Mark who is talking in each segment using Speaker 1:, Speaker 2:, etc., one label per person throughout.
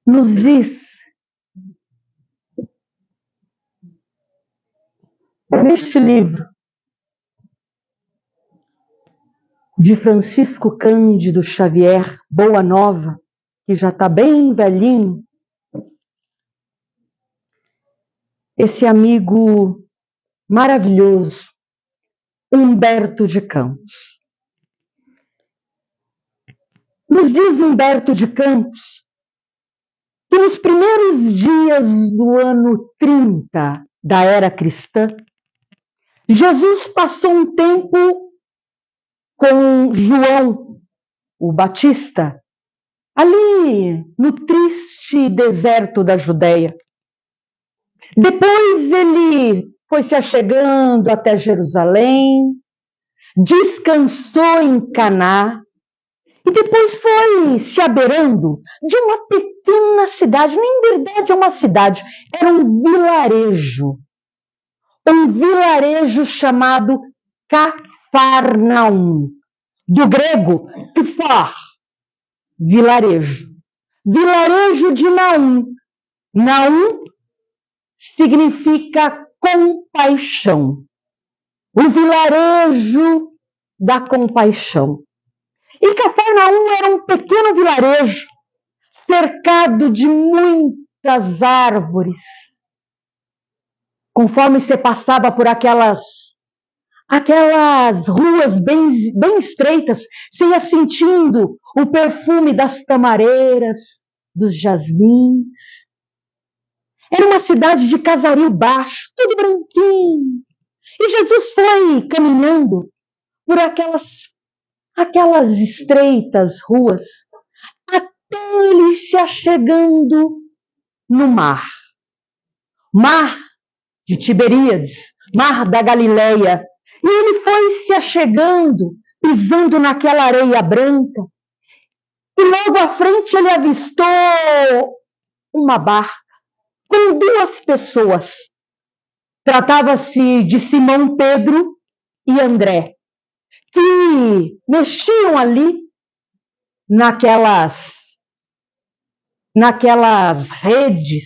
Speaker 1: nos diz, neste livro de Francisco Cândido Xavier, Boa Nova, que já está bem velhinho, esse amigo maravilhoso, Humberto de Campos. Nos diz Humberto de Campos que nos primeiros dias do ano 30 da era cristã, Jesus passou um tempo com João, o Batista, ali no triste deserto da Judéia. Depois ele foi se achegando até Jerusalém, descansou em Caná, e depois foi se abeirando de uma pequena cidade, nem verdade é uma cidade, era um vilarejo chamado Cafarnaum, do grego Kfar, vilarejo de Naum. Naum significa compaixão, o vilarejo da compaixão. E Cafarnaum era um pequeno vilarejo cercado de muitas árvores. Conforme você passava por aquelas ruas bem estreitas, você ia sentindo o perfume das tamareiras, dos jasmins. Era uma cidade de casario baixo, tudo branquinho. E Jesus foi caminhando por aquelas estreitas ruas, até ele se achegando no mar de Tiberíades, mar da Galileia. E ele foi se achegando, pisando naquela areia branca, e logo à frente ele avistou uma barca com 2 pessoas. Tratava-se de Simão Pedro e André, que mexiam ali naquelas redes,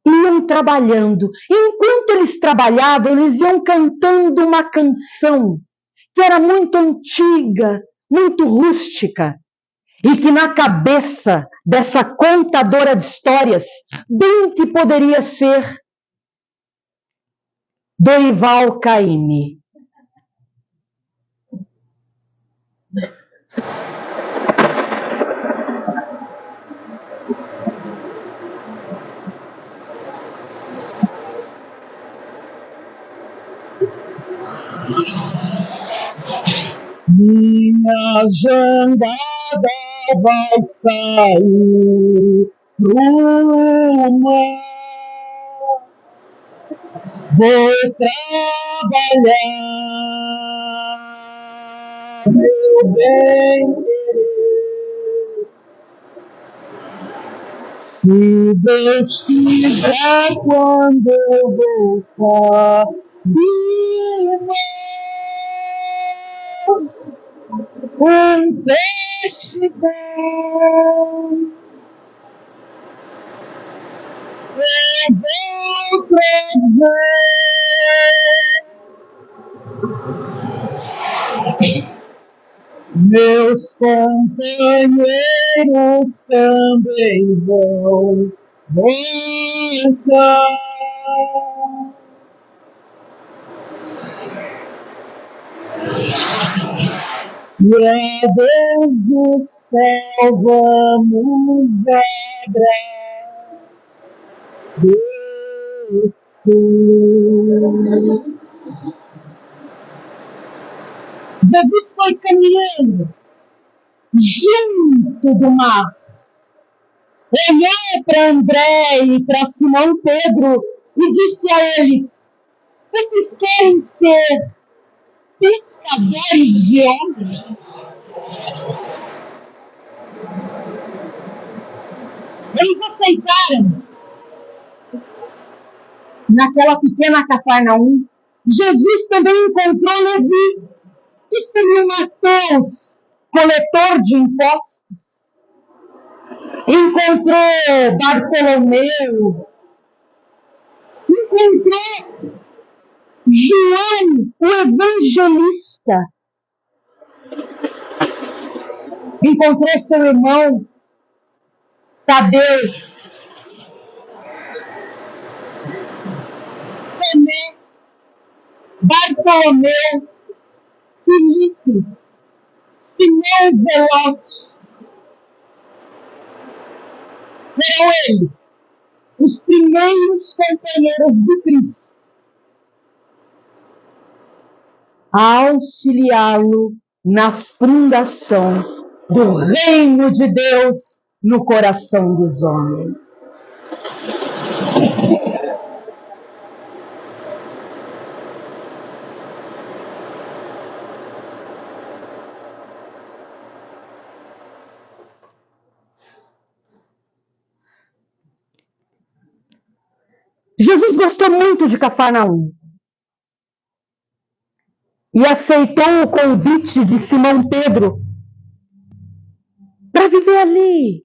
Speaker 1: iam trabalhando. E enquanto eles trabalhavam, eles iam cantando uma canção que era muito antiga, muito rústica, e que na cabeça dessa contadora de histórias, bem que poderia ser Dorival Caymmi. Minha jangada vai sair pro mar, vou trabalhar, meu bem querer. Se Deus quiser, quando eu voltar do mar, um peixe bom, eu vou trazer. Meus companheiros também vão voltar. E a Deus do céu vamos agradecer. Jesus foi caminhando junto do mar. Olhou para André e para Simão Pedro e disse a eles: vocês querem ser pescadores de homens? Eles aceitaram. Naquela pequena Cafarnaum, Jesus também encontrou Levi, que seria Mateus, coletor de impostos. Encontrou Bartolomeu. Encontrou João, o evangelista. Encontrou seu irmão Tadeu. Tomé, Bartolomeu, Filipe, Simão Zelote. Foram eles os primeiros companheiros de Cristo a auxiliá-lo na fundação do reino de Deus no coração dos homens. Jesus gostou muito de Cafarnaum e aceitou o convite de Simão Pedro para viver ali,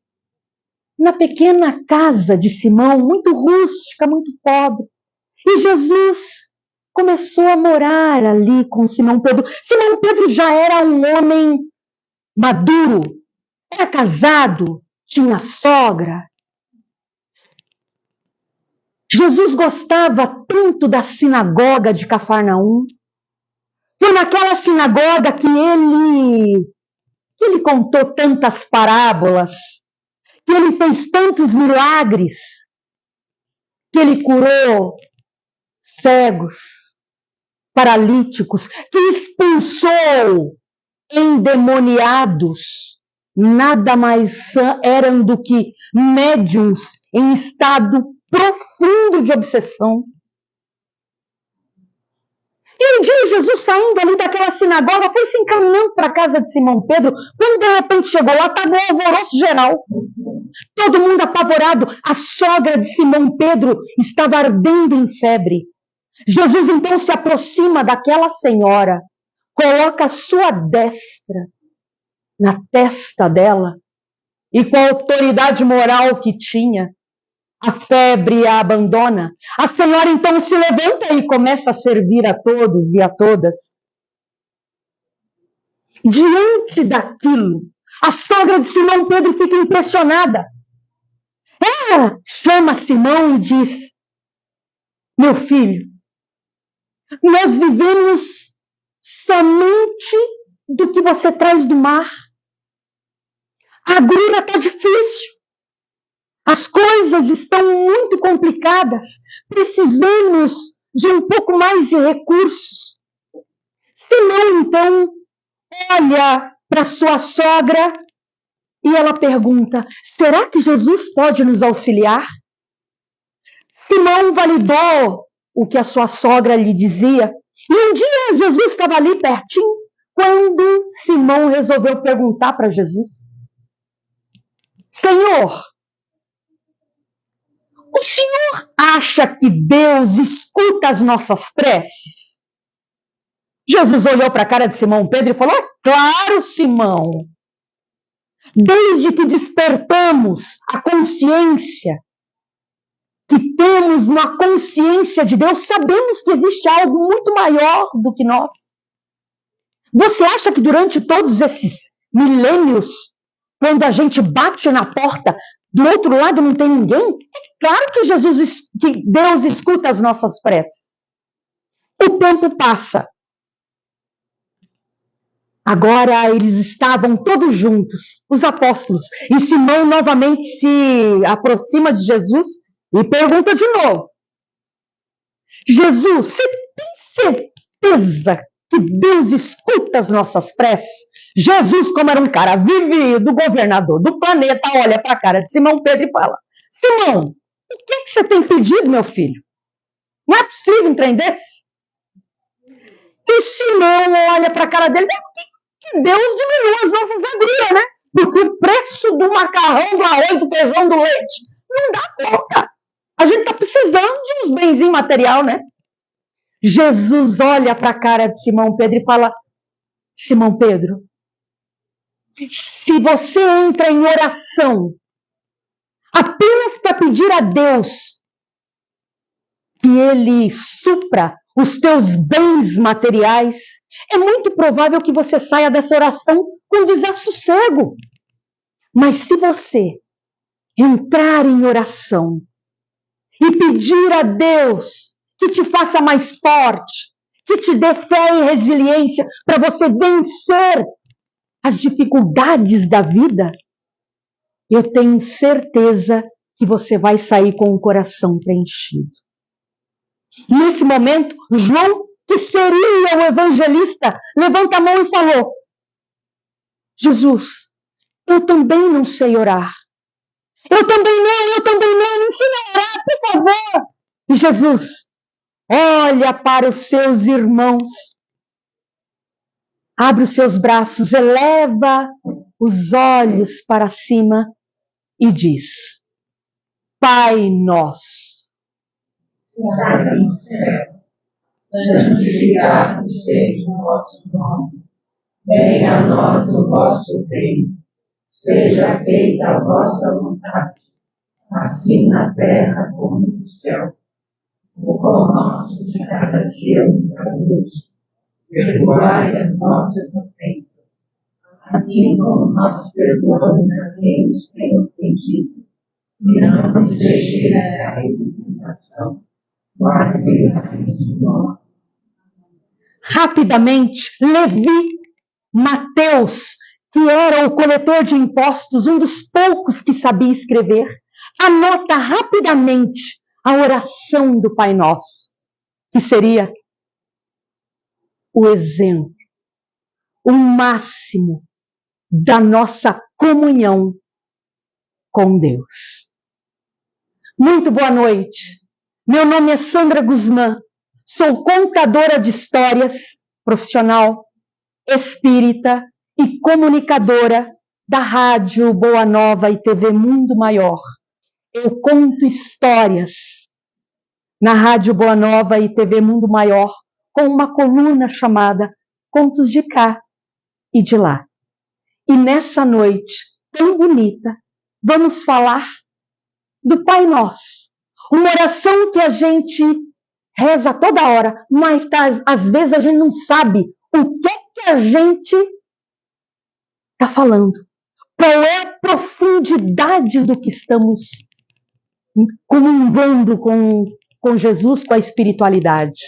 Speaker 1: na pequena casa de Simão, muito rústica, muito pobre. E Jesus começou a morar ali com Simão Pedro. Simão Pedro já era um homem maduro, era casado, tinha sogra. Jesus gostava tanto da sinagoga de Cafarnaum. Foi naquela sinagoga que ele contou tantas parábolas, que ele fez tantos milagres, que ele curou cegos, paralíticos, que expulsou endemoniados. Nada mais eram do que médiuns em estado profundo de obsessão. E um dia Jesus, saindo ali daquela sinagoga, foi se encaminhando para a casa de Simão Pedro, quando de repente chegou lá, estava um alvoroço geral. Todo mundo apavorado. A sogra de Simão Pedro estava ardendo em febre. Jesus então se aproxima daquela senhora, coloca a sua destra na testa dela e, com a autoridade moral que tinha, a febre a abandona. A senhora então se levanta e começa a servir a todos e a todas. Diante daquilo, a sogra de Simão Pedro fica impressionada. Ela chama Simão e diz: meu filho, nós vivemos somente do que você traz do mar. A agulha está difícil. As coisas estão muito complicadas. Precisamos de um pouco mais de recursos. Simão, então, olha para sua sogra e ela pergunta: será que Jesus pode nos auxiliar? Simão validou o que a sua sogra lhe dizia. E um dia Jesus estava ali pertinho, quando Simão resolveu perguntar para Jesus: Senhor, o senhor acha que Deus escuta as nossas preces? Jesus olhou para a cara de Simão Pedro e falou: é claro, Simão. Desde que despertamos a consciência, que temos uma consciência de Deus, sabemos que existe algo muito maior do que nós. Você acha que durante todos esses milênios, quando a gente bate na porta, do outro lado não tem ninguém? É claro que Deus escuta as nossas preces. O tempo passa. Agora eles estavam todos juntos, os apóstolos, e Simão novamente se aproxima de Jesus e pergunta de novo: Jesus, você tem certeza que Deus escuta as nossas preces? Jesus, como era um cara vivido, governador do planeta, olha para a cara de Simão Pedro e fala: Simão, o que você tem pedido, meu filho? Não é possível um trem desse? E Simão olha para a cara dele: que Deus diminua as nossas agulhas, né? Porque o preço do macarrão, do arroz, do feijão, do leite, não dá conta. A gente está precisando de uns benzinhos material, né? Jesus olha para a cara de Simão Pedro e fala: Simão Pedro, se você entra em oração apenas para pedir a Deus que Ele supra os teus bens materiais, é muito provável que você saia dessa oração com desassossego. Mas se você entrar em oração e pedir a Deus que te faça mais forte, que te dê fé e resiliência para você vencer as dificuldades da vida, eu tenho certeza que você vai sair com o coração preenchido. Nesse momento, João, que seria o evangelista, levanta a mão e falou: Jesus, eu também não sei orar. Eu também não, me ensina a orar, por favor. E Jesus olha para os seus irmãos, abre os seus braços, eleva os olhos para cima e diz: Pai nosso,
Speaker 2: Estás no céu, santificado seja o vosso nome. Venha a nós o vosso reino. Seja feita a vossa vontade, assim na terra como no céu. O pão nosso de cada dia nos dá hoje. Perdoai as nossas ofensas, assim como nós perdoamos a quem nos tem ofendido. E não nos deixeis cair em tentação.
Speaker 1: Rapidamente, Levi, Mateus, que era o coletor de impostos, um dos poucos que sabia escrever, anota rapidamente a oração do Pai Nosso, que seria o exemplo, o máximo da nossa comunhão com Deus. Muito boa noite. Meu nome é Sandra Guzmán, sou contadora de histórias, profissional, espírita e comunicadora da Rádio Boa Nova e TV Mundo Maior. Eu conto histórias na Rádio Boa Nova e TV Mundo Maior com uma coluna chamada Contos de Cá e de Lá. E nessa noite tão bonita, vamos falar do Pai Nosso. Uma oração que a gente reza toda hora, mas às vezes a gente não sabe o que a gente está falando. Qual é a profundidade do que estamos comungando com Jesus, com a espiritualidade.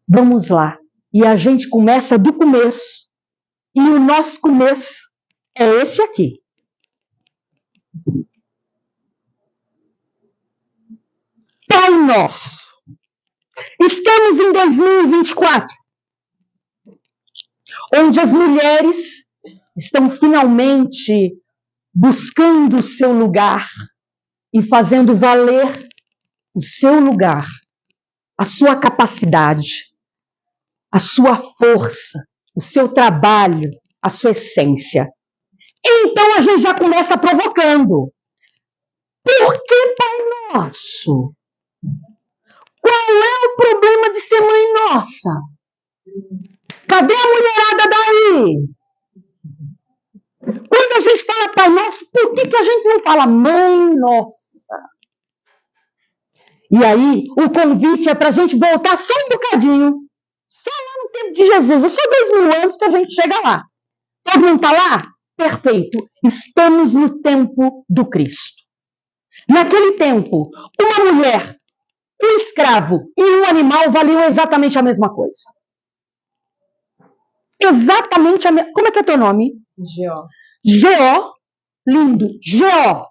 Speaker 1: Vamos lá. E a gente começa do começo. E o nosso começo é esse aqui. Pai Nosso. Estamos em 2024, onde as mulheres estão finalmente buscando o seu lugar e fazendo valer o seu lugar, a sua capacidade, a sua força, o seu trabalho, a sua essência. Então a gente já começa provocando. Por que Pai Nosso? Qual é o problema de ser mãe nossa? Cadê a mulherada daí? Quando a gente fala Pai Nosso, por que a gente não fala Mãe Nossa? E aí, o convite é para a gente voltar só um bocadinho, só lá no tempo de Jesus, é só 2000 anos que a gente chega lá. Todo mundo está lá? Perfeito. Estamos no tempo do Cristo. Naquele tempo, uma mulher, um escravo e um animal valiam exatamente a mesma coisa. Exatamente a mesma. Como é que é teu nome?
Speaker 3: Geó.
Speaker 1: Geó, lindo, Geó.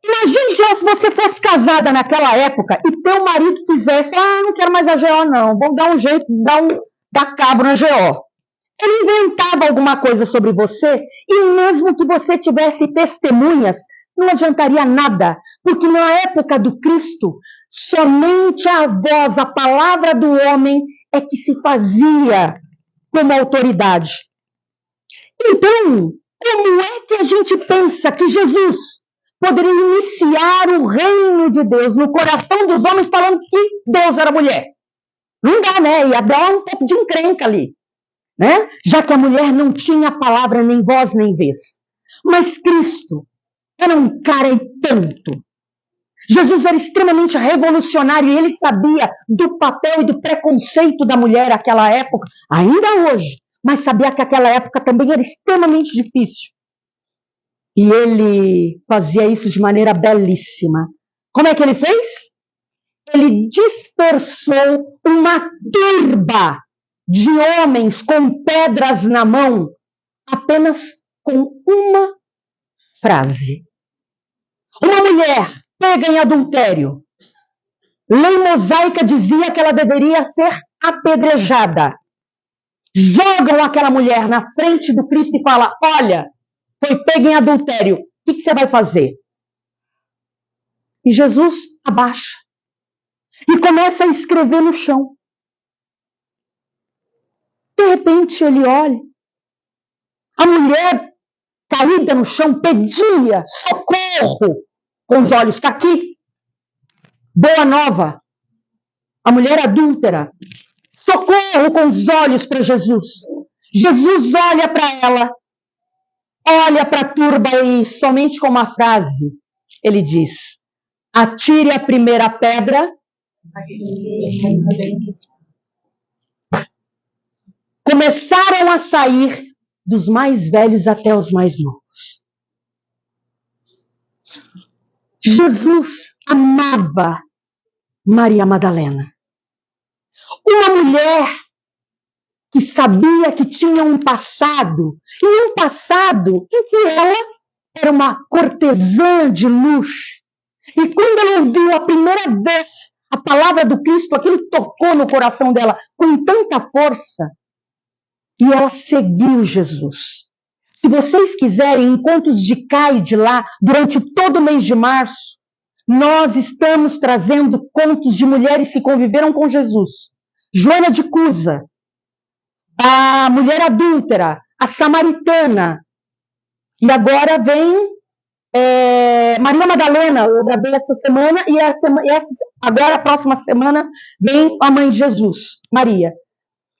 Speaker 1: Imagine, Geó, se você fosse casada naquela época e teu marido fizesse, não quero mais a Geó não, vamos dar um jeito, dar cabo na Geó. Ele inventava alguma coisa sobre você e mesmo que você tivesse testemunhas, não adiantaria nada, porque na época do Cristo, somente a voz, a palavra do homem é que se fazia como autoridade. Então, como é que a gente pensa que Jesus poderia iniciar o reino de Deus no coração dos homens falando que Deus era mulher? Não dá, né? Ia dar um pouco de encrenca ali, né? Já que a mulher não tinha palavra, nem voz, nem vez. Mas Cristo era um cara e tanto. Jesus era extremamente revolucionário e ele sabia do papel e do preconceito da mulher naquela época, ainda hoje, mas sabia que aquela época também era extremamente difícil. E ele fazia isso de maneira belíssima. Como é que ele fez? Ele dispersou uma turba de homens com pedras na mão, apenas com uma frase. Uma mulher pega em adultério. Lei mosaica dizia que ela deveria ser apedrejada. Jogam aquela mulher na frente do Cristo e falam: olha, foi pega em adultério, o que você vai fazer? E Jesus abaixa e começa a escrever no chão. De repente ele olha, a mulher caída no chão pedia socorro com os olhos. Está aqui, boa nova, a mulher adúltera, socorro com os olhos para Jesus. Jesus olha para ela, olha para a turba e somente com uma frase ele diz: atire a primeira pedra. Começaram a sair dos mais velhos até os mais novos. Jesus amava Maria Madalena. Uma mulher que sabia que tinha um passado, e um passado em que ela era uma cortesã de luxo. E quando ela ouviu a primeira vez a palavra do Cristo, aquilo tocou no coração dela com tanta força, e ela seguiu Jesus. Se vocês quiserem, encontros de cá e de lá, durante todo o mês de março, nós estamos trazendo contos de mulheres que conviveram com Jesus. Joana de Cusa, a mulher adúltera, a samaritana. E agora vem Maria Madalena, eu gravei essa semana, e agora a próxima semana vem a mãe de Jesus, Maria.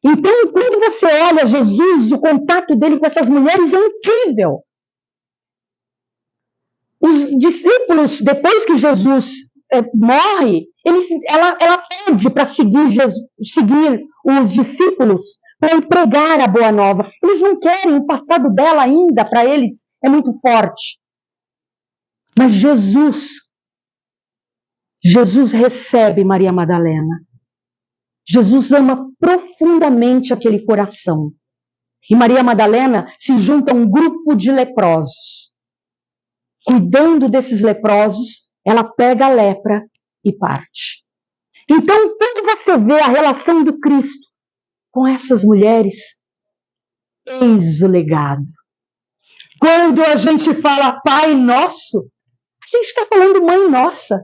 Speaker 1: Então, quando você olha Jesus, o contato dele com essas mulheres é incrível. Os discípulos, depois que Jesus morre, ela pede para seguir os discípulos para pregar a boa nova. Eles não querem, o passado dela ainda, para eles, é muito forte. Mas Jesus recebe Maria Madalena. Jesus ama profundamente aquele coração. E Maria Madalena se junta a um grupo de leprosos. Cuidando desses leprosos, ela pega a lepra e parte. Então, quando você vê a relação do Cristo com essas mulheres, eis o legado. Quando a gente fala Pai Nosso, a gente está falando Mãe Nossa.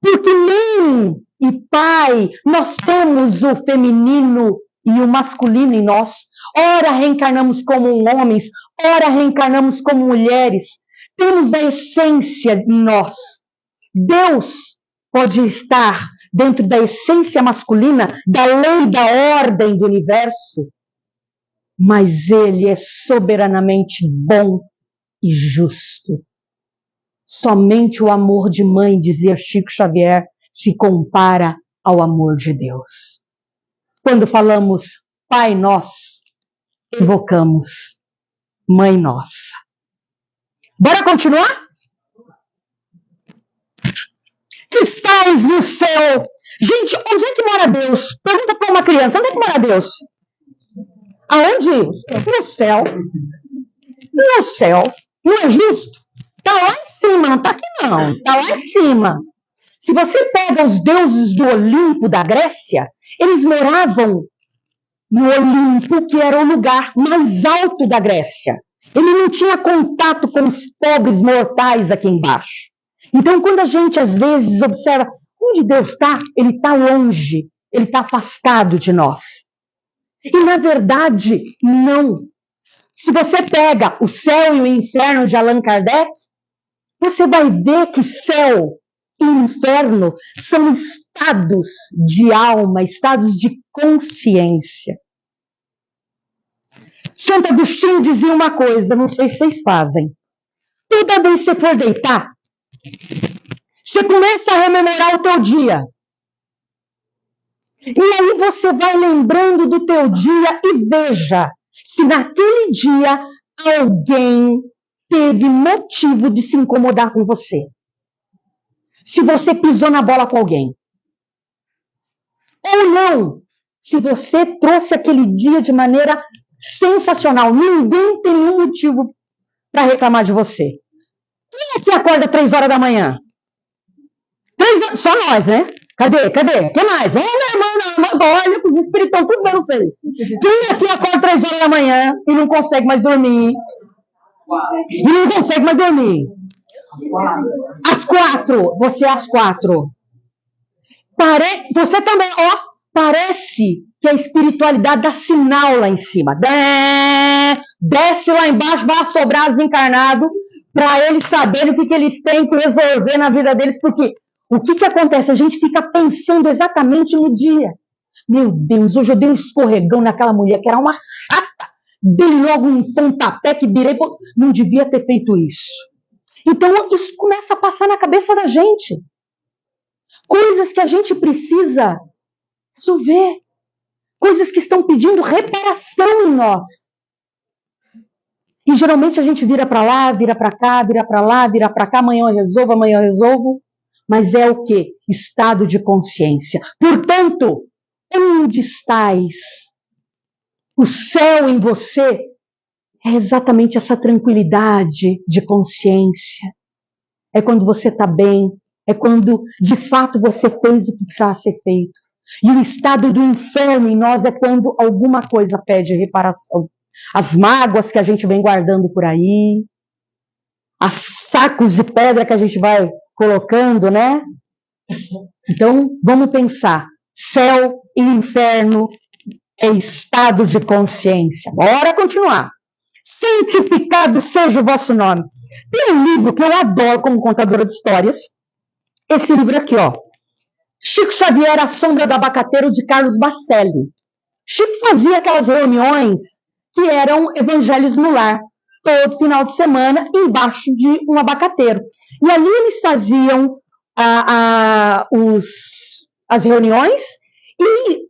Speaker 1: Porque mãe e pai, nós temos o feminino e o masculino em nós. Ora reencarnamos como homens, ora reencarnamos como mulheres. Temos a essência em nós. Deus pode estar dentro da essência masculina, da lei da ordem do universo, mas ele é soberanamente bom e justo. Somente o amor de mãe, dizia Chico Xavier, se compara ao amor de Deus. Quando falamos Pai Nosso, evocamos Mãe Nossa. Bora continuar? Que estás no céu. Gente, onde é que mora Deus? Pergunta para uma criança, onde é que mora Deus? Aonde? No céu. No céu. Não é justo? Está lá em cima, não está aqui não. Está lá em cima. Se você pega os deuses do Olimpo da Grécia, eles moravam no Olimpo, que era o lugar mais alto da Grécia. Ele não tinha contato com os pobres mortais aqui embaixo. Então, quando a gente, às vezes, observa onde Deus está, ele está longe, ele está afastado de nós. E, na verdade, não. Se você pega o céu e o inferno de Allan Kardec, você vai ver que céu e inferno são estados de alma, estados de consciência. Santo Agostinho dizia uma coisa, não sei se vocês fazem. Toda vez que você for deitar, você começa a rememorar o teu dia. E aí você vai lembrando do teu dia e veja se naquele dia alguém teve motivo de se incomodar com você. Se você pisou na bola com alguém. Ou não, se você trouxe aquele dia de maneira sensacional. Ninguém tem nenhum motivo para reclamar de você. Quem é que acorda 3 horas da manhã? Só nós, né? Cadê? Quem mais? Olha, os espíritos estão tudo vendo vocês. Quem aqui acorda 3 horas da manhã e não consegue mais dormir? Às 4. Você às 4. Você também, parece que a espiritualidade dá sinal lá em cima. Desce lá embaixo, vai assobrar os encarnados para eles saberem o que eles têm que resolver na vida deles, porque o que acontece? A gente fica pensando exatamente no dia. Meu Deus, hoje eu dei um escorregão naquela mulher que era uma chata. Dei logo um pontapé que virei, não devia ter feito isso. Então isso começa a passar na cabeça da gente. Coisas que a gente precisa resolver. Coisas que estão pedindo reparação em nós. E geralmente a gente vira para lá, vira para cá, vira para lá, vira para cá, amanhã eu resolvo. Mas é o quê? Estado de consciência. Portanto, onde estás? O céu em você é exatamente essa tranquilidade de consciência. É quando você está bem, é quando de fato você fez o que precisava ser feito. E o estado do inferno em nós é quando alguma coisa pede reparação. As mágoas que a gente vem guardando por aí, os sacos de pedra que a gente vai colocando, né? Então, vamos pensar. Céu e inferno é estado de consciência. Bora continuar. Santificado seja o vosso nome. Tem um livro que eu adoro como contadora de histórias. Esse livro aqui, Chico Xavier, A Sombra do Abacateiro, de Carlos Bacelli. Chico fazia aquelas reuniões que eram evangelhos no lar, todo final de semana, embaixo de um abacateiro. E ali eles faziam as reuniões e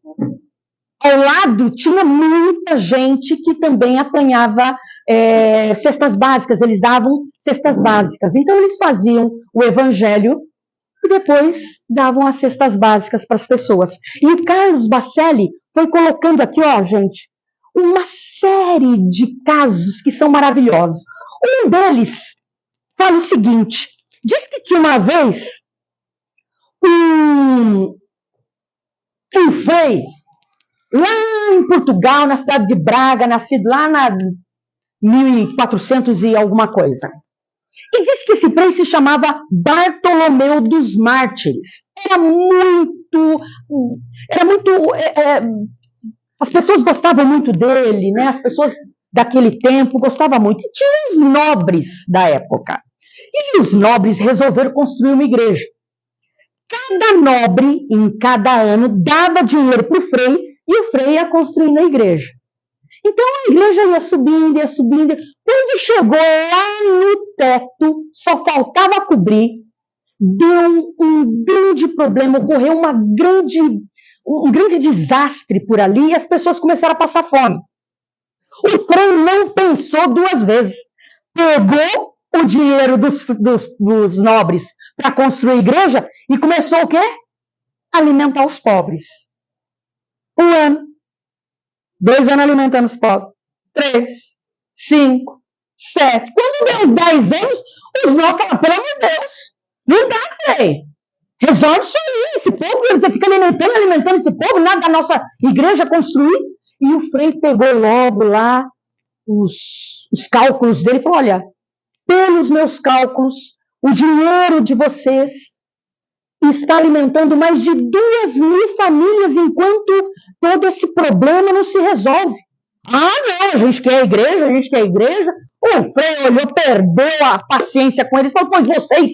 Speaker 1: ao lado tinha muita gente que também apanhava cestas básicas, eles davam cestas básicas. Então eles faziam o evangelho e depois davam as cestas básicas para as pessoas. E o Carlos Bacelli foi colocando aqui, gente, uma série de casos que são maravilhosos. Um deles fala o seguinte, diz que tinha uma vez um frei lá em Portugal, na cidade de Braga, nascido lá na 1400 e alguma coisa. E diz que esse frei se chamava Bartolomeu dos Mártires. Era muito as pessoas gostavam muito dele, né? As pessoas daquele tempo gostavam muito. E tinha os nobres da época. E os nobres resolveram construir uma igreja. Cada nobre, em cada ano, dava dinheiro para o frei e o frei ia construindo a igreja. Então a igreja ia subindo. Quando chegou lá no teto, só faltava cobrir, deu um grande problema, ocorreu um grande desastre por ali e as pessoas começaram a passar fome. O frei não pensou 2 vezes. Pegou o dinheiro dos nobres para construir a igreja e começou o quê? Alimentar os pobres. 1 ano. 2 anos alimentando os pobres. 3, 5, 7. Quando deu 10 anos, os nobres falaram, pelo amor de Deus, não dá, frei. Resolve isso aí, esse povo, você fica alimentando esse povo, nada da nossa igreja construir. E o frei pegou logo lá os cálculos dele e falou, olha, pelos meus cálculos, o dinheiro de vocês está alimentando mais de 2.000 famílias enquanto todo esse problema não se resolve. Ah, não, a gente quer a igreja. O frei olhou, perdeu a paciência com eles e falou, pois vocês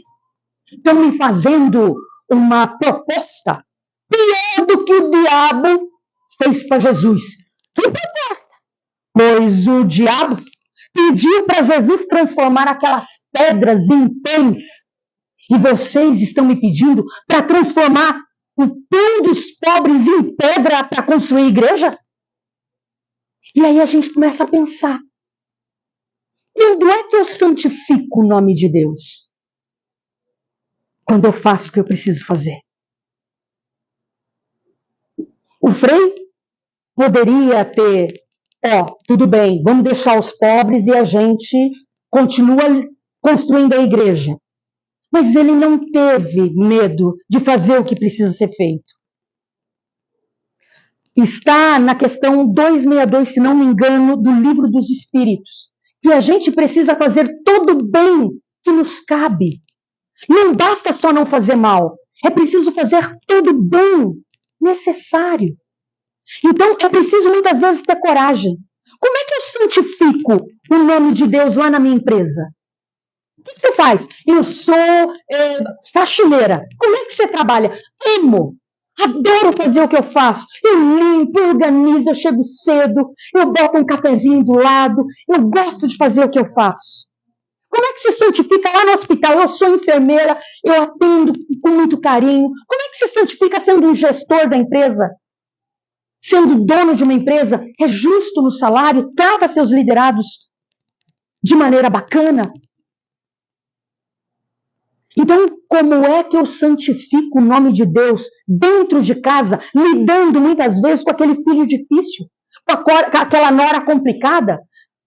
Speaker 1: estão me fazendo uma proposta pior do que o diabo fez para Jesus. Que proposta? Pois o diabo pediu para Jesus transformar aquelas pedras em pães. E vocês estão me pedindo para transformar o pão dos pobres em pedra para construir igreja? E aí a gente começa a pensar. Quando é que eu santifico o nome de Deus? Quando eu faço o que eu preciso fazer. O Frei poderia ter, tudo bem, vamos deixar os pobres e a gente continua construindo a igreja. Mas ele não teve medo de fazer o que precisa ser feito. Está na questão 262, se não me engano, do Livro dos Espíritos, que a gente precisa fazer todo o bem que nos cabe. Não basta só não fazer mal, é preciso fazer todo o bem necessário. Então, é preciso muitas vezes ter coragem. Como é que eu santifico o nome de Deus lá na minha empresa? O que você faz? Eu sou faxineira. Como é que você trabalha? Amo. Adoro fazer o que eu faço. Eu limpo, eu organizo, eu chego cedo, eu boto um cafezinho do lado. Eu gosto de fazer o que eu faço. Como é que se santifica lá no hospital? Eu sou enfermeira, eu atendo com muito carinho. Como é que se santifica sendo um gestor da empresa? Sendo dono de uma empresa? É justo no salário? Trata seus liderados de maneira bacana? Então, como é que eu santifico o nome de Deus dentro de casa, lidando muitas vezes com aquele filho difícil, com aquela nora complicada,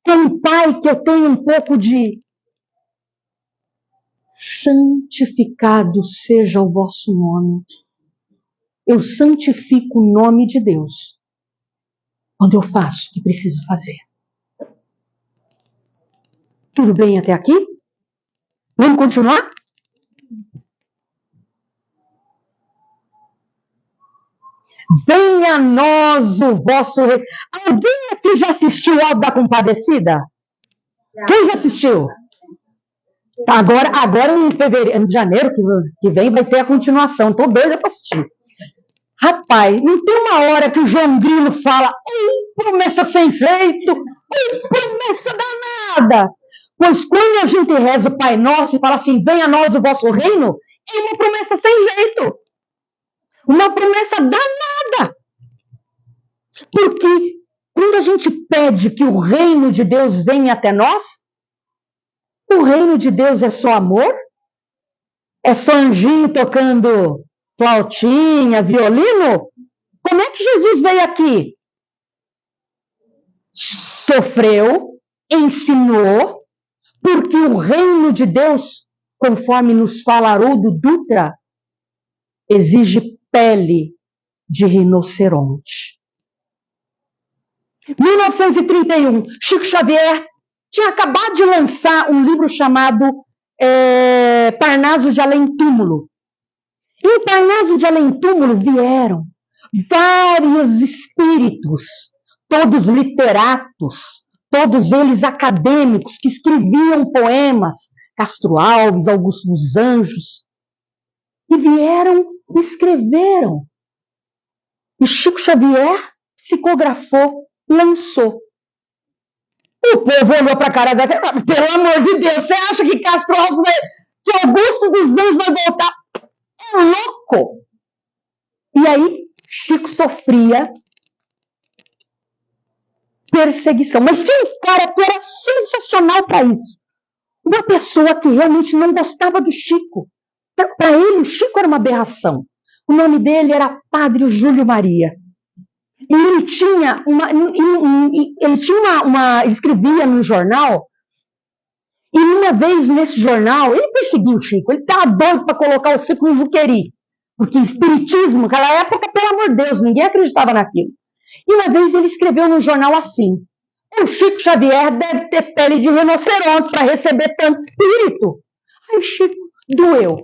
Speaker 1: com um pai que eu tenho um pouco de... Santificado seja o vosso nome. Eu santifico o nome de Deus quando eu faço o que preciso fazer. Tudo bem até aqui? Vamos continuar? Venha a nós o vosso rei. Alguém aqui já assistiu o Auto da Compadecida? Quem já assistiu? Agora em janeiro que vem vai ter a continuação. Estou doida para assistir. Rapaz, não tem uma hora que o João Grilo fala promessa sem jeito, promessa danada. Pois quando a gente reza o Pai Nosso e fala assim, venha a nós o vosso reino, é uma promessa sem jeito. Uma promessa danada. Porque quando a gente pede que o reino de Deus venha até nós, o reino de Deus é só amor? É só anjinho tocando flautinha, violino? Como é que Jesus veio aqui? Sofreu, ensinou, porque o reino de Deus, conforme nos fala Haroldo Dutra, exige pele de rinoceronte. 1931, Chico Xavier tinha acabado de lançar um livro chamado Parnaso de Além-Túmulo. Em Parnaso de Além-Túmulo vieram vários espíritos, todos literatos, todos eles acadêmicos, que escreviam poemas, Castro Alves, Augusto dos Anjos, e vieram e escreveram. E Chico Xavier psicografou, lançou. O povo olhou para a cara dela, pelo amor de Deus, você acha que Castro Alves que Augusto dos Anjos vai voltar? É louco! E aí, Chico sofria perseguição. Mas tinha um cara que era sensacional para isso. Uma pessoa que realmente não gostava do Chico. Para ele, o Chico era uma aberração. O nome dele era Padre Júlio Maria. E ele tinha ele escrevia num jornal, e uma vez nesse jornal, ele perseguiu o Chico, ele estava doido para colocar o Chico no Juqueri, porque espiritismo, naquela época, pelo amor de Deus, ninguém acreditava naquilo. E uma vez ele escreveu no jornal assim, o Chico Xavier deve ter pele de rinoceronte para receber tanto espírito. Aí o Chico doeu.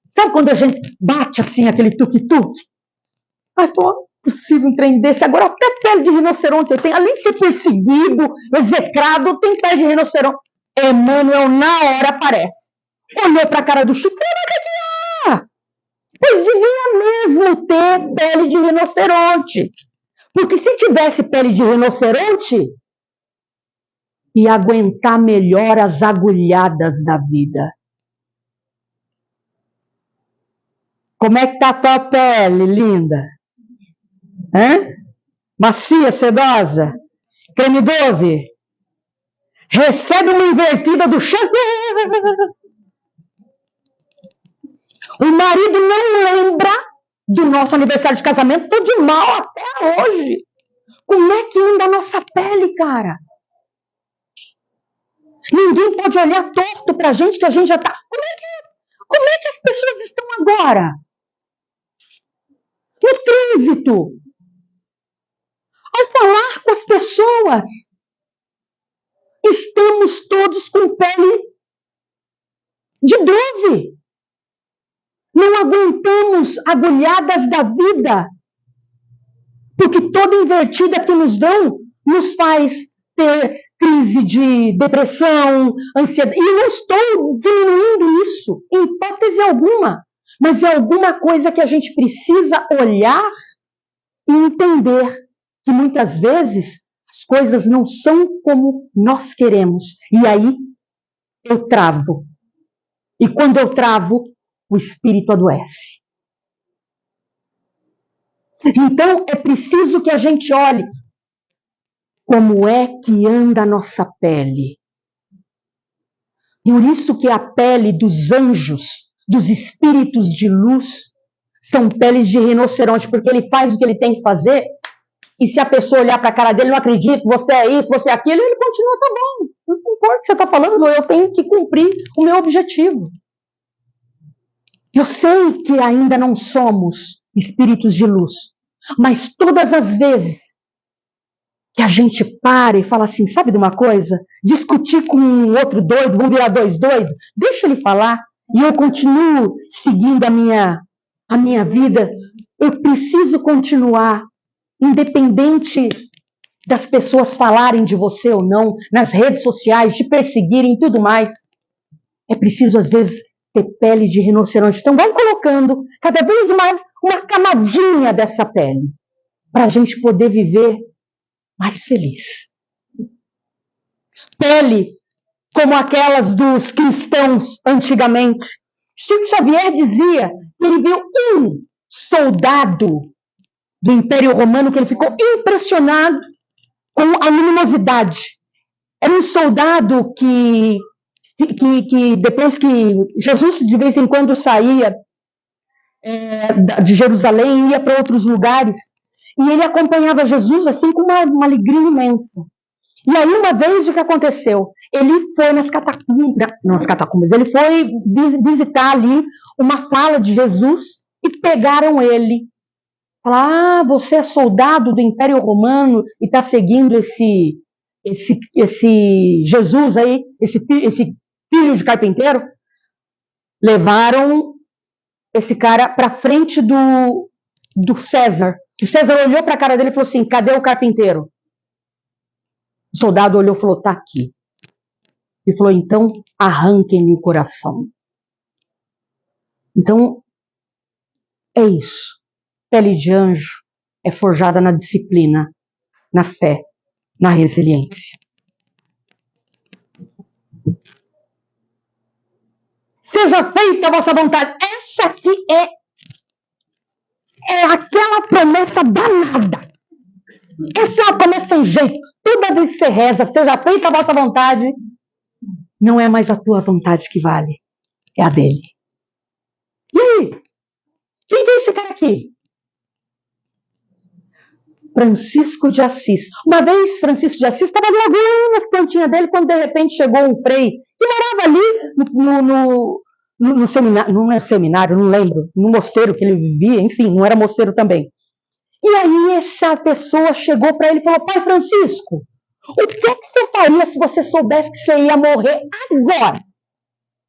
Speaker 1: Sabe quando a gente bate assim, aquele tuque-tuque? Aí falou, possível um trem desse, agora até pele de rinoceronte eu tenho, além de ser perseguido, execrado, eu tenho pele de rinoceronte. Emmanuel na hora aparece. Olhou para a cara do Chico e falou: pois devia mesmo ter pele de rinoceronte. Porque se tivesse pele de rinoceronte, ia aguentar melhor as agulhadas da vida. Como é que tá a tua pele, linda? Hã? Macia, sedosa? Creme Dove? Recebe uma invertida do chão. O marido não lembra do nosso aniversário de casamento, tô de mal até hoje. Como é que anda a nossa pele, cara? Ninguém pode olhar torto pra gente, que a gente já tá... Como é que as pessoas estão agora? No trânsito. Ao falar com as pessoas. Estamos todos com pele de Dove. Não aguentamos agulhadas da vida. Porque toda invertida que nos dão nos faz ter crise de depressão, ansiedade. E eu não estou diminuindo isso, em hipótese alguma. Mas é alguma coisa que a gente precisa olhar e entender que muitas vezes as coisas não são como nós queremos. E aí eu travo. E quando eu travo, o espírito adoece. Então é preciso que a gente olhe como é que anda a nossa pele. Por isso que a pele dos anjos, dos espíritos de luz, são peles de rinoceronte, porque ele faz o que ele tem que fazer, e se a pessoa olhar para a cara dele, não acredita, você é isso, você é aquilo, ele continua, tá bom, não importa o que você está falando, eu tenho que cumprir o meu objetivo. Eu sei que ainda não somos espíritos de luz, mas todas as vezes que a gente para e fala assim, sabe de uma coisa? Discutir com um outro doido, vamos virar dois doidos, deixa ele falar e eu continuo seguindo a minha vida. Eu preciso continuar, independente das pessoas falarem de você ou não, nas redes sociais, te perseguirem e tudo mais. É preciso, às vezes, ter pele de rinoceronte. Então, vai colocando cada vez mais uma camadinha dessa pele, para a gente poder viver mais feliz. Pele como aquelas dos cristãos antigamente. Chico Xavier dizia que ele viu um soldado do Império Romano que ele ficou impressionado com a luminosidade. Era um soldado que depois que Jesus de vez em quando saía de Jerusalém e ia para outros lugares, e ele acompanhava Jesus assim com uma alegria imensa. E aí uma vez o que aconteceu? Ele foi nas catacumbas, ele foi visitar ali uma fala de Jesus e pegaram ele. Falaram, você é soldado do Império Romano e está seguindo esse Jesus aí, esse filho de carpinteiro? Levaram esse cara para frente do César. O César olhou para a cara dele e falou assim, cadê o carpinteiro? O soldado olhou e falou, está aqui. Ele falou, então arranquem-me o coração. Então, é isso. Pele de anjo é forjada na disciplina, na fé, na resiliência. Seja feita a vossa vontade. Essa aqui é aquela promessa danada. Essa é uma promessa sem jeito. Toda vez que você reza, seja feita a vossa vontade, não é mais a tua vontade que vale, é a dele. E aí? Quem é esse cara aqui? Francisco de Assis. Uma vez, Francisco de Assis estava lagoando as plantinhas dele quando de repente chegou um frei que morava ali no seminário, não é seminário, não lembro, no mosteiro que ele vivia, enfim, não era mosteiro também. E aí essa pessoa chegou para ele e falou, pai Francisco, o que é que você faria se você soubesse que você ia morrer agora?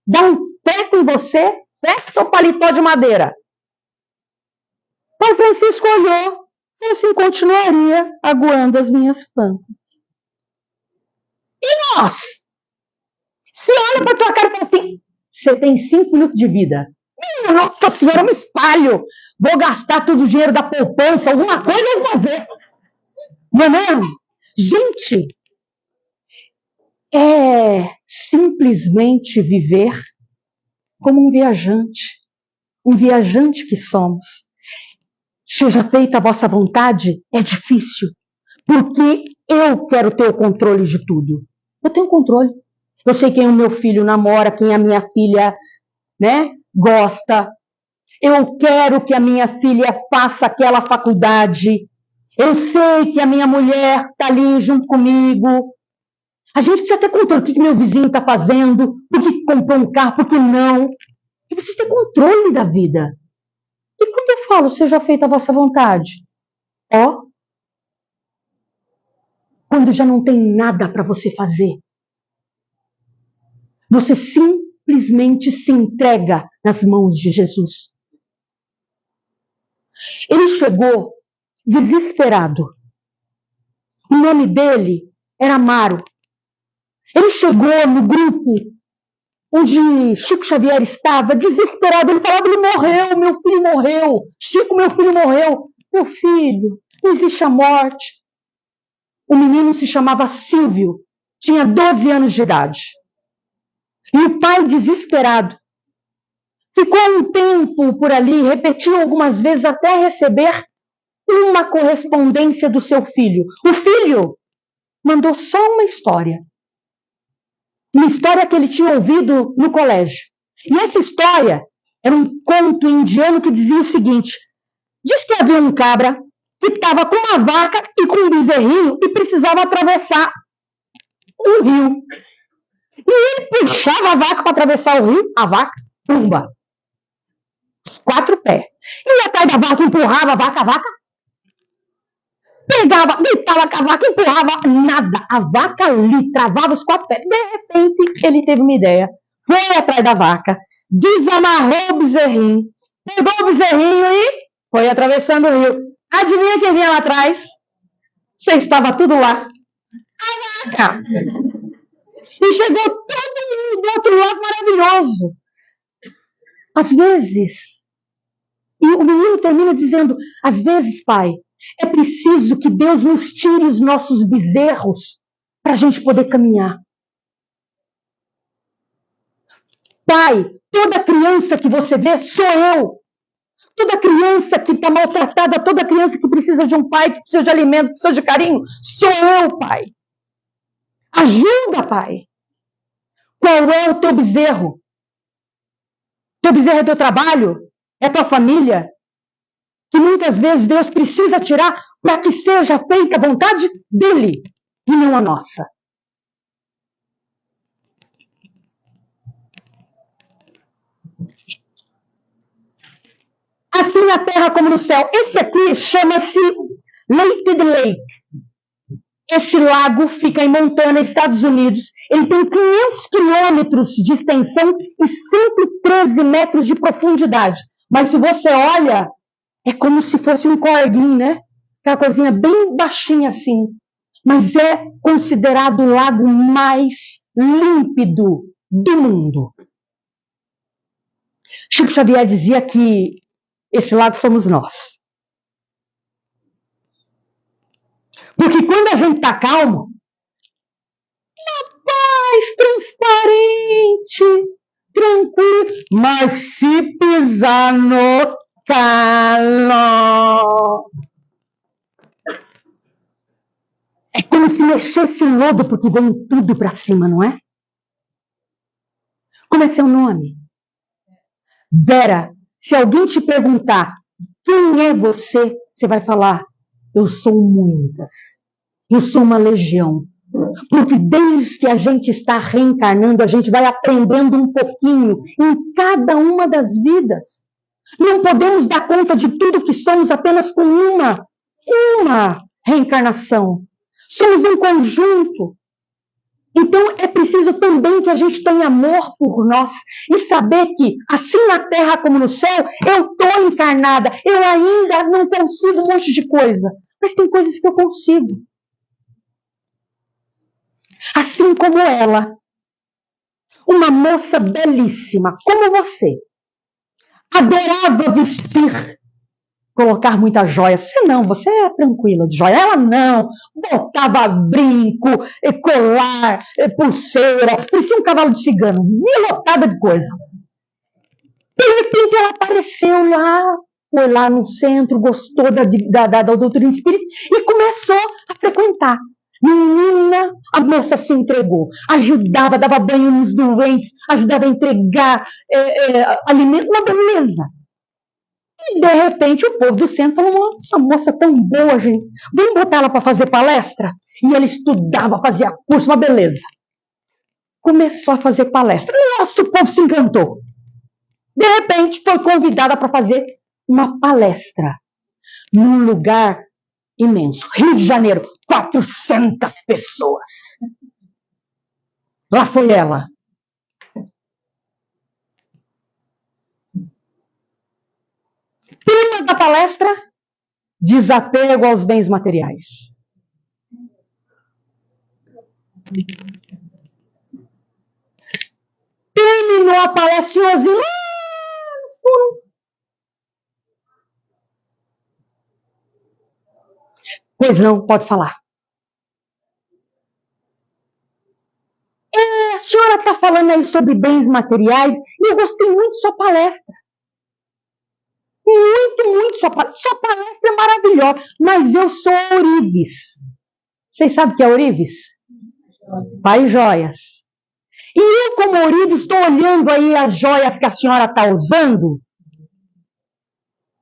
Speaker 1: Dá um teco em você, teco ou paletó de madeira? Pai Francisco olhou e assim continuaria aguando as minhas plantas. E nós? Se olha para tua cara e fala assim, Você tem 5 minutos de vida. Minha Nossa Senhora, eu me espalho. Vou gastar todo o dinheiro da poupança, alguma coisa eu vou fazer. Não é mesmo? Gente, é simplesmente viver como um viajante que somos. Seja feita a vossa vontade, é difícil, porque eu quero ter o controle de tudo. Eu tenho controle. Eu sei quem o meu filho namora, quem a minha filha, gosta. Eu quero que a minha filha faça aquela faculdade. Eu sei que a minha mulher está ali junto comigo. A gente precisa ter controle. O que meu vizinho está fazendo? Por que comprou um carro? Por que não? Eu preciso ter controle da vida. E quando eu falo, seja feita a vossa vontade? Quando já não tem nada para você fazer. Você simplesmente se entrega nas mãos de Jesus. Ele chegou desesperado. O nome dele era Amaro. Ele chegou no grupo onde Chico Xavier estava, desesperado. Ele falava, ele morreu, meu filho morreu. Chico, meu filho morreu. Meu filho, não existe a morte. O menino se chamava Silvio, tinha 12 anos de idade. E o pai, desesperado, ficou um tempo por ali, repetiu algumas vezes até receber uma correspondência do seu filho. O filho mandou só uma história que ele tinha ouvido no colégio. E essa história era um conto indiano que dizia o seguinte: diz que havia um cabra que estava com uma vaca e com um bezerrinho e precisava atravessar o rio. E ele puxava a vaca para atravessar o rio, a vaca, pumba, 4 pés. E atrás da vaca empurrava a vaca pegava, gritava com a vaca, empurrava, nada. A vaca ali travava os 4 pés. De repente, ele teve uma ideia. Foi atrás da vaca, desamarrou o bezerrinho, pegou o bezerrinho e foi atravessando o rio. Adivinha quem vinha lá atrás? Você estava tudo lá. A vaca! E chegou todo mundo do outro lado maravilhoso. Às vezes, e o menino termina dizendo, às vezes, pai, é preciso que Deus nos tire os nossos bezerros para a gente poder caminhar. Pai, toda criança que você vê sou eu. Toda criança que está maltratada, toda criança que precisa de um pai, que precisa de alimento, que precisa de carinho, sou eu, pai. Ajuda, pai. Qual é o teu bezerro? Teu bezerro é teu trabalho? É tua família? Que muitas vezes Deus precisa tirar para que seja feita a vontade dele e não a nossa. Assim na terra como no céu. Esse aqui chama-se Lake Lake. Esse lago fica em Montana, Estados Unidos. Ele tem 500 quilômetros de extensão e 113 metros de profundidade. Mas se você olha, é como se fosse um corguinho, né? Aquela coisinha bem baixinha assim. Mas é considerado o lago mais límpido do mundo. Chico Xavier dizia que esse lago somos nós. Porque quando a gente está calmo, transparente, tranquilo, mas se pisar no calo, é como se mexesse o lodo, porque vem tudo para cima, não é? Como é seu nome? Vera, se alguém te perguntar quem é você, você vai falar, eu sou muitas, eu sou uma legião. Porque desde que a gente está reencarnando, a gente vai aprendendo um pouquinho em cada uma das vidas. Não podemos dar conta de tudo que somos apenas com uma reencarnação. Somos um conjunto. Então é preciso também que a gente tenha amor por nós e saber que, assim na terra como no céu, eu estou encarnada, eu ainda não consigo um monte de coisa, mas tem coisas que eu consigo. Assim como ela. uma moça belíssima, como você. Adorava vestir, colocar muitas joias. Você não, você é tranquila de joia. Ela não, botava brinco, colar, pulseira, parecia um cavalo de cigano, lotada de coisa. De repente ela apareceu lá, foi lá no centro, gostou da doutrina espírita e começou a frequentar. Menina, a moça se entregou, ajudava, dava banho nos doentes, ajudava a entregar alimento, uma beleza. E, de repente, o povo do centro falou, essa moça tão boa, gente, vamos botar ela para fazer palestra? E ela estudava, fazia curso, uma beleza. Começou a fazer palestra. Nossa, o povo se encantou. De repente, foi convidada para fazer uma palestra num lugar imenso. Rio de Janeiro, 400 pessoas. Lá foi ela. Tema da palestra: desapego aos bens materiais. Terminou a palestra assim, pois não, pode falar. A senhora está falando aí sobre bens materiais e eu gostei muito de sua palestra. Muito sua palestra. Sua palestra é maravilhosa, mas eu sou ourives. Vocês sabem o que é ourives? Pai joias. E eu, como ourives, estou olhando aí as joias que a senhora está usando.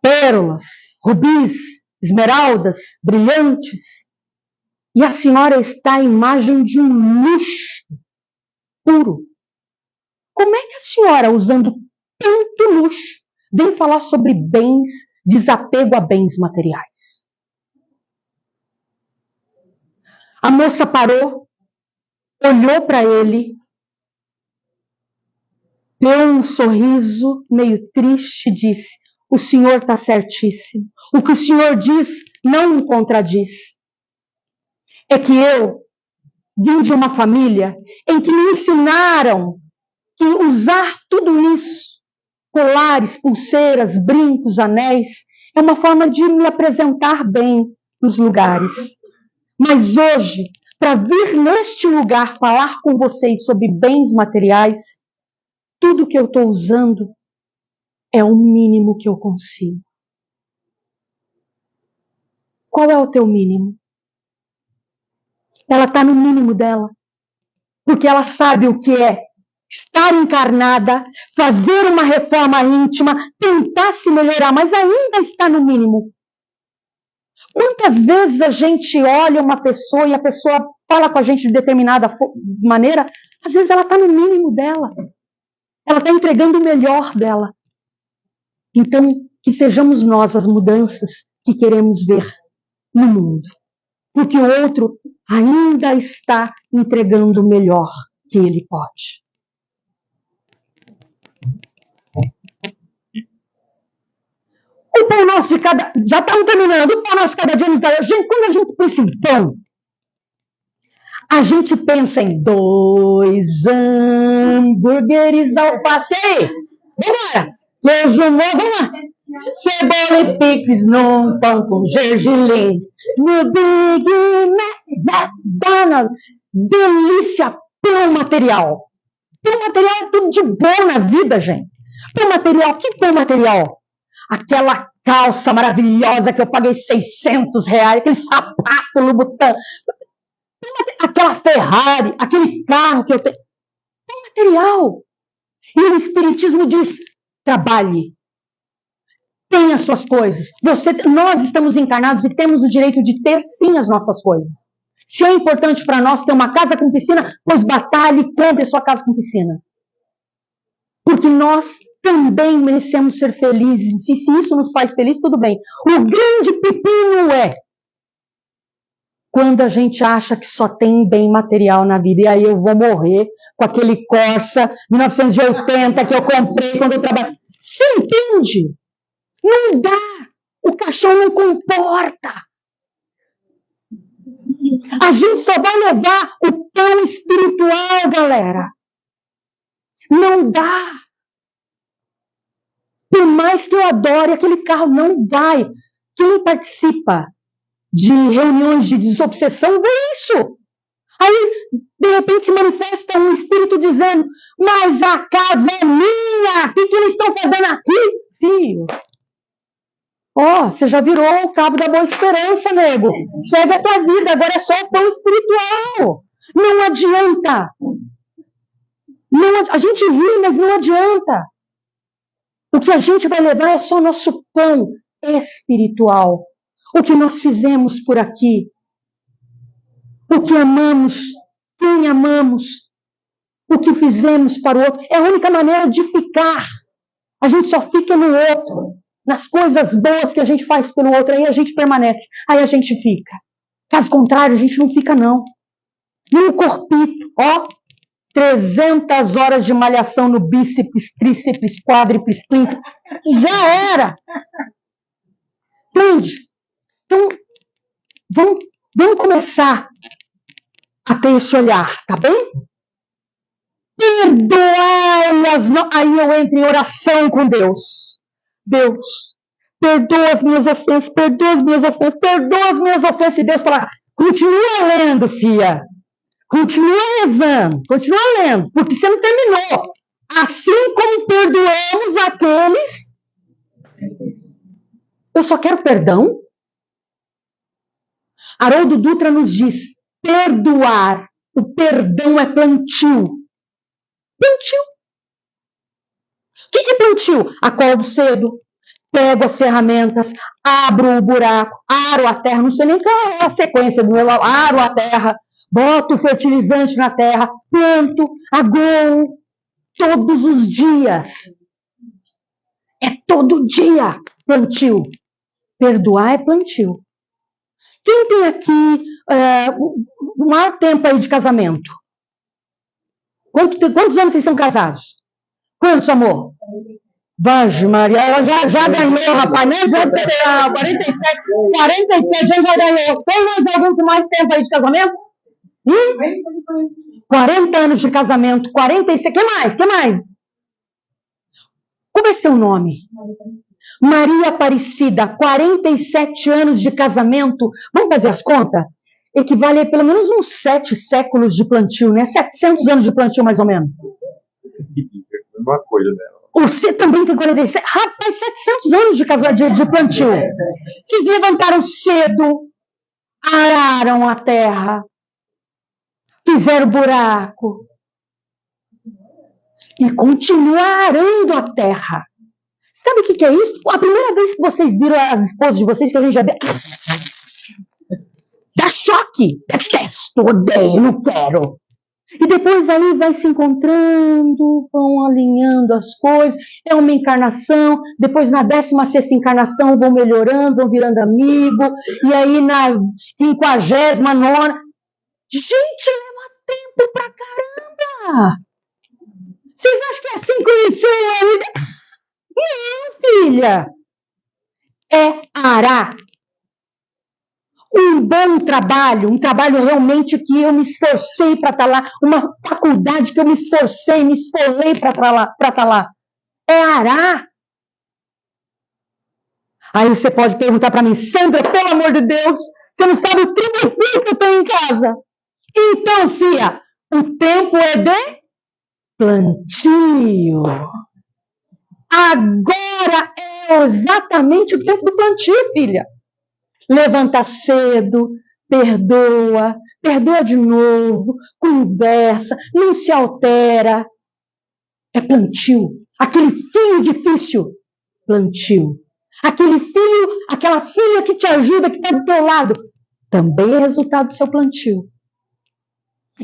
Speaker 1: Pérolas, rubis, esmeraldas, brilhantes. E a senhora está à imagem de um luxo puro. Como é que a senhora, usando tanto luxo, vem falar sobre bens, desapego a bens materiais? A moça parou, olhou para ele, deu um sorriso meio triste e disse: o senhor está certíssimo. O que o senhor diz não me contradiz. É que eu vim de uma família em que me ensinaram que usar tudo isso, colares, pulseiras, brincos, anéis, é uma forma de me apresentar bem nos lugares. Mas hoje, para vir neste lugar falar com vocês sobre bens materiais, tudo que eu estou usando é o mínimo que eu consigo. Qual é o teu mínimo? Ela está no mínimo dela, porque ela sabe o que é estar encarnada, fazer uma reforma íntima, tentar se melhorar, mas ainda está no mínimo. Quantas vezes a gente olha uma pessoa e a pessoa fala com a gente de determinada maneira, às vezes ela está no mínimo dela. Ela está entregando o melhor dela. Então, que sejamos nós as mudanças que queremos ver no mundo. Porque o outro ainda está entregando o melhor que ele pode. O pão nosso de cada... Já estamos terminando. O pão nosso de cada dia nos dá... Gente, quando a gente pensa em pão, a gente pensa em 2 hambúrgueres alface. Aí, vambora! Queijo molho, vamos lá! Cebola e picles num pão com gergelim. No Big Mac, McDonald's. Delícia! Pão material. Pão material é tudo de bom na vida, gente. Pão material, que pão material? Aquela calça maravilhosa que eu paguei R$600, aquele sapato Louboutin, aquela Ferrari, aquele carro que eu tenho. É material. E o Espiritismo diz, trabalhe. Tenha as suas coisas. Nós estamos encarnados e temos o direito de ter, sim, as nossas coisas. Se é importante para nós ter uma casa com piscina, pois batalhe e compre a sua casa com piscina. Porque nós também merecemos ser felizes. E se isso nos faz felizes, tudo bem. O grande pepino é quando a gente acha que só tem bem material na vida. E aí eu vou morrer com aquele Corsa 1980 que eu comprei quando eu trabalhei. Você entende? Não dá. O caixão não comporta. A gente só vai levar o pão espiritual, galera. Não dá. Por mais que eu adore aquele carro, não vai. Quem participa de reuniões de desobsessão vê isso. Aí, de repente, se manifesta um espírito dizendo, mas a casa é minha, o que eles estão fazendo aqui? Filho, você já virou o cabo da boa esperança, nego. Segue a tua vida, agora é só o pão espiritual. Não adianta. A gente ri, mas não adianta. O que a gente vai levar é só nosso pão espiritual. O que nós fizemos por aqui. O que amamos, quem amamos, o que fizemos para o outro. É a única maneira de ficar. A gente só fica no outro, nas coisas boas que a gente faz pelo outro, aí a gente permanece, aí a gente fica. Caso contrário, a gente não fica, não. E o corpito, 300 horas de malhação no bíceps, tríceps, quádriceps, tríceps, já era. Entende? Então, vamos começar a ter esse olhar, tá bem? Perdoai-as. Aí eu entro em oração com Deus. Deus, perdoa as minhas ofensas, perdoa as minhas ofensas, perdoa as minhas ofensas. E Deus fala, continua lendo, filha. Continua rezando, continua lendo, porque você não terminou. Assim como perdoamos aqueles... Eu só quero perdão. Haroldo Dutra nos diz, perdoar, o perdão é plantio. Plantio. O que é plantio? Acordo cedo, pego as ferramentas, abro o buraco, aro a terra, não sei nem qual é a sequência do meu, aro a terra, boto o fertilizante na terra, planto, agoo, todos os dias. É todo dia plantio. Perdoar é plantio. Quem tem aqui o maior tempo aí de casamento? Quantos anos vocês são casados? Quantos, amor? Virgem Maria, ela já ganhou, rapaz, nem já de 47 anos já ganhou. Tem mais algum com mais tempo aí de casamento? 40 anos de casamento, 46, que mais? Como é seu nome? Maria Aparecida, 47 anos de casamento. Vamos fazer as contas? Equivale a pelo menos uns 7 séculos de plantio, né? 700 anos de plantio, mais ou menos.
Speaker 3: Uma coisa dela.
Speaker 1: Você também tem 47. Rapaz, 700 anos de plantio. Vocês levantaram cedo, araram a terra, fizeram buraco e continuam arando a terra. Sabe o que é isso? A primeira vez que vocês viram as esposas de vocês, que a gente já... Dá choque. Detesto, odeio, não quero. E depois aí vai se encontrando, vão alinhando as coisas, é uma encarnação, depois na 16ª encarnação vão melhorando, vão virando amigo, e aí na 59ª... Gente, leva tempo pra caramba! Vocês acham que é assim conheceu ainda? Não, filha! É arar. Um bom trabalho, um trabalho realmente que eu me esforcei para estar lá, uma faculdade que eu me esforcei, me esfolei para estar lá. É arar. Aí você pode perguntar para mim, Sandra, pelo amor de Deus, você não sabe o tempo que eu tenho em casa. Então, filha, o tempo é de plantio. Agora é exatamente o tempo do plantio, filha. Levanta cedo, perdoa de novo, conversa, não se altera. É plantio. Aquele filho difícil, plantio. Aquele filho, aquela filha que te ajuda, que está do teu lado, também é resultado do seu plantio.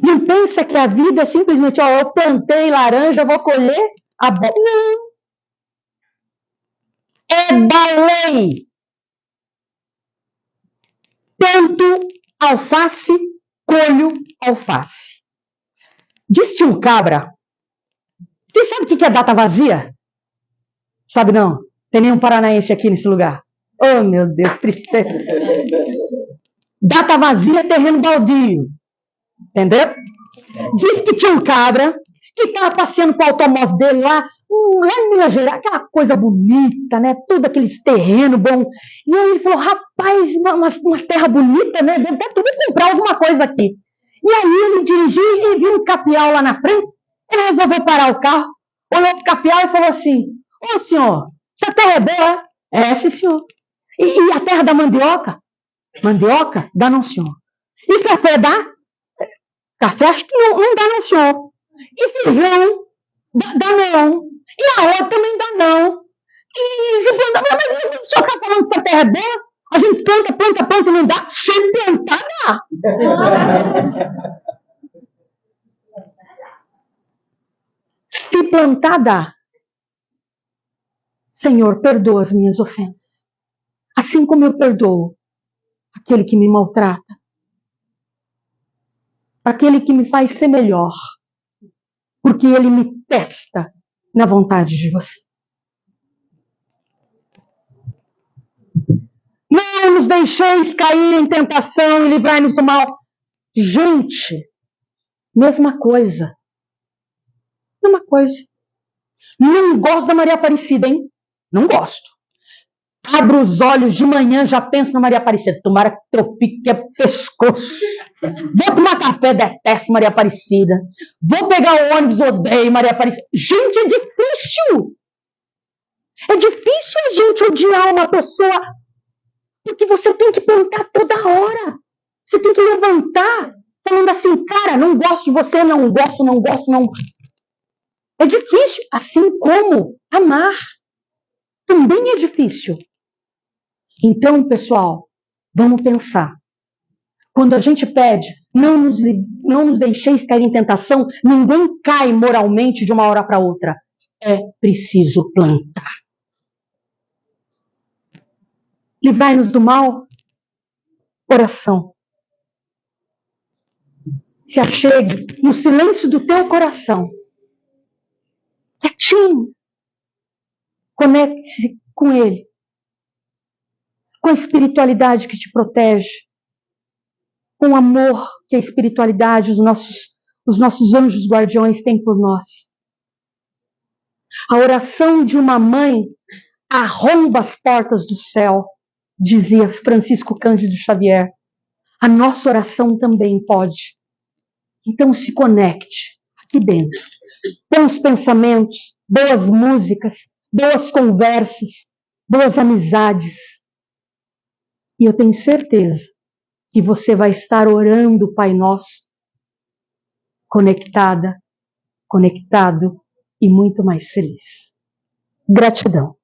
Speaker 1: Não pensa que a vida é simplesmente, eu plantei laranja, vou colher a bola. Não. É da lei. Planto alface, colho alface. Disse um cabra. Você sabe o que é data vazia? Sabe não? Tem nenhum paranaense aqui nesse lugar. Oh, meu Deus, tristeza. Data vazia é terreno baldio. Entendeu? Diz que tinha um cabra que estava passeando com o automóvel dele lá em Minas Gerais, aquela coisa bonita, né? Tudo aqueles terrenos bom. E aí ele falou, rapaz, uma terra bonita, né? Deve ter tudo comprar alguma coisa aqui. E aí ele dirigiu e viu um capial lá na frente. Ele resolveu parar o carro, olhou pro capial e falou assim, ô senhor, essa terra é boa? É, sim, senhor. E a terra da mandioca? Mandioca? Dá não, senhor. E café dá? Café acho que não dá não, senhor. E feijão? Dá não. E a outra também dá não. E se planta, mas o senhor está falando que essa terra é boa? A gente planta, não dá. Se plantar, dá. Se plantar, dá. Senhor, perdoa as minhas ofensas. Assim como eu perdoo aquele que me maltrata. Aquele que me faz ser melhor. Porque ele me testa na vontade de você. Não nos deixeis cair em tentação e livrai-nos do mal. Gente, mesma coisa. Mesma coisa. Não gosto da Maria Aparecida, hein? Não gosto. Abro os olhos de manhã, já penso na Maria Aparecida. Tomara que tropique é pescoço. Vou tomar café, detesto Maria Aparecida. Vou pegar o ônibus, odeio Maria Aparecida. Gente, é difícil. É difícil a gente odiar uma pessoa, porque você tem que plantar toda hora. Você tem que levantar, falando assim, cara, não gosto de você, não gosto, não. É difícil, assim como amar. Também é difícil. Então, pessoal, vamos pensar. Quando a gente pede, não nos deixeis cair em tentação, ninguém cai moralmente de uma hora para outra. É preciso plantar. Livrai-nos do mal. Oração. Se achegue no silêncio do teu coração. Quietinho. Conecte-se com Ele. Com a espiritualidade que te protege. Com o amor que a espiritualidade, os nossos anjos guardiões têm por nós. A oração de uma mãe arromba as portas do céu, dizia Francisco Cândido Xavier. A nossa oração também pode. Então se conecte aqui dentro. Bons pensamentos, boas músicas, boas conversas, boas amizades. E eu tenho certeza que você vai estar orando o Pai Nosso, conectada, conectado e muito mais feliz. Gratidão.